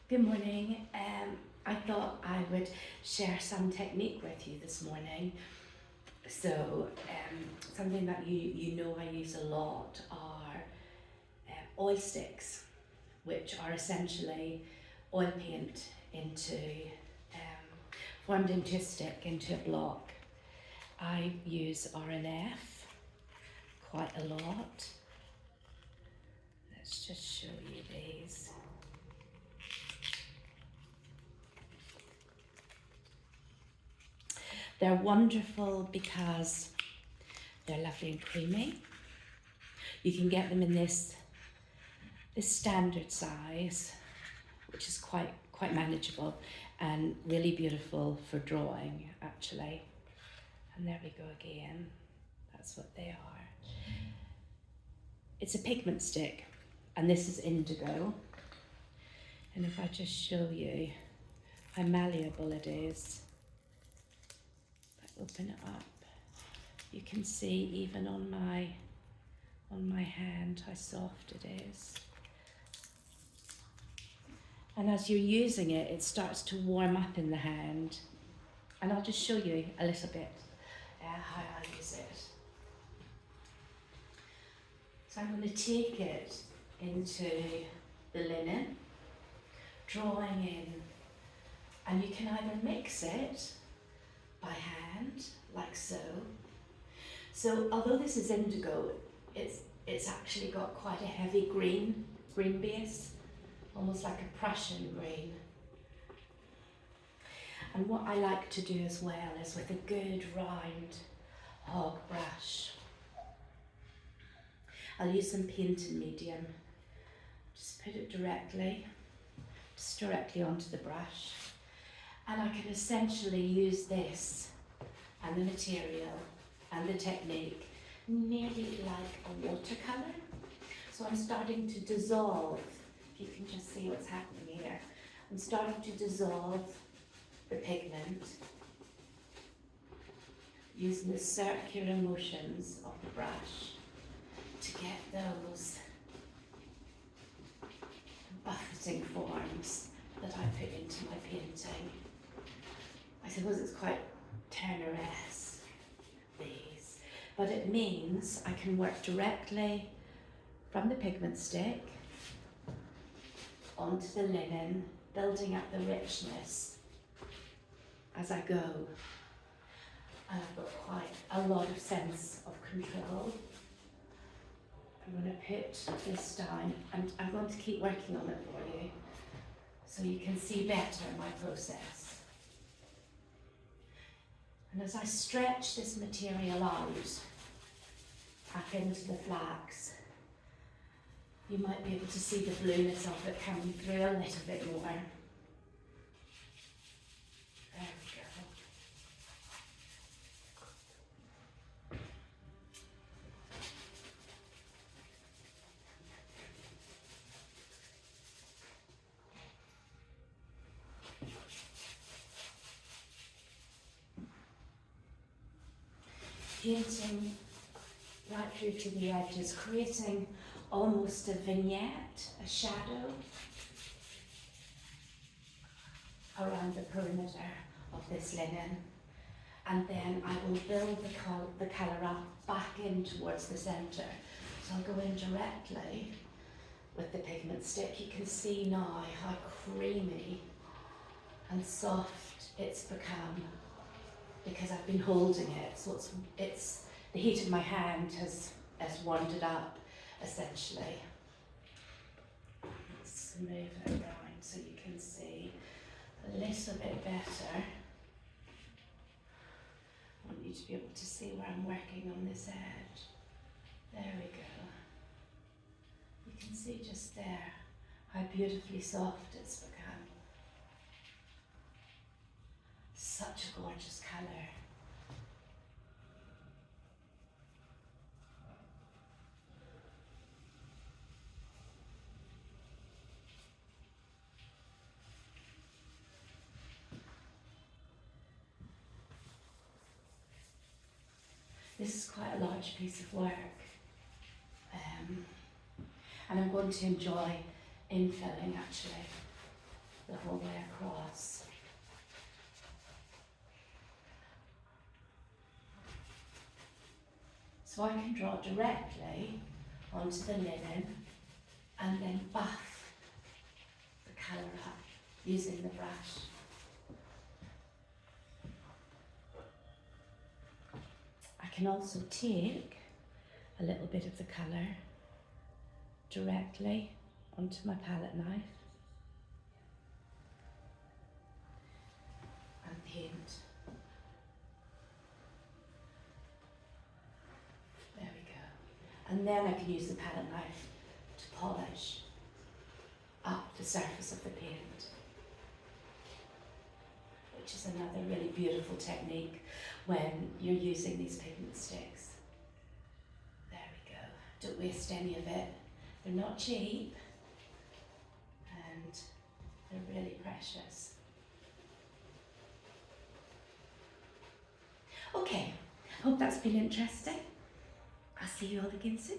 Good morning. I thought I would share some technique with you this morning. So, something that you know I use a lot are oil sticks, which are essentially oil paint formed into a stick, into a block. I use RNF quite a lot. Let's just show you these. They're wonderful because they're lovely and creamy. You can get them in this standard size, which is quite manageable and really beautiful for drawing, actually. And there we go again. That's what they are. It's a pigment stick, and this is indigo. And if I just show you how malleable it is, open it up, you can see even on my hand how soft it is. And as you're using it, it starts to warm up in the hand. And I'll just show you a little bit how I use it. So I'm going to take it into the linen, drawing in, and you can either mix it by hand, like so. So although this is indigo, it's actually got quite a heavy green base, almost like a Prussian green. And what I like to do as well is with a good round hog brush. I'll use some painted medium. Just put it directly onto the brush. And I can essentially use this and the material and the technique nearly like a watercolour. So I'm starting to dissolve, if you can just see what's happening here. I'm starting to dissolve the pigment using the circular motions of the brush to get those buffeting forms that I put into my painting. I suppose it's quite Turner-esque, these, but it means I can work directly from the pigment stick onto the linen, building up the richness as I go. And I've got quite a lot of sense of control. I'm going to put this down, and I'm going to keep working on it for you so you can see better my process. And as I stretch this material out up into the flax, you might be able to see the blueness of it coming through a little bit more. There we go. Painting right through to the edges, creating almost a vignette, a shadow around the perimeter of this linen. And then I will build the colour up back in towards the centre. So I'll go in directly with the pigment stick. You can see now how creamy and soft it's become, because I've been holding it, so it's the heat of my hand has warmed it up, essentially. Let's move it around so you can see a little bit better. I want you to be able to see where I'm working on this edge. There we go. You can see just there how beautifully soft it's become. Such a gorgeous colour. This is quite a large piece of work, and I'm going to enjoy infilling, actually. the whole way across. So I can draw directly onto the linen and then buff the colour up using the brush. I can also take a little bit of the colour directly onto my palette knife and paint. There we go. And then I can use the palette knife to polish up the surface of the paint, which is another really beautiful technique when you're using these pigment sticks. There we go. Don't waste any of it. They're not cheap and they're really precious. Okay, hope that's been interesting. I'll see you all again soon.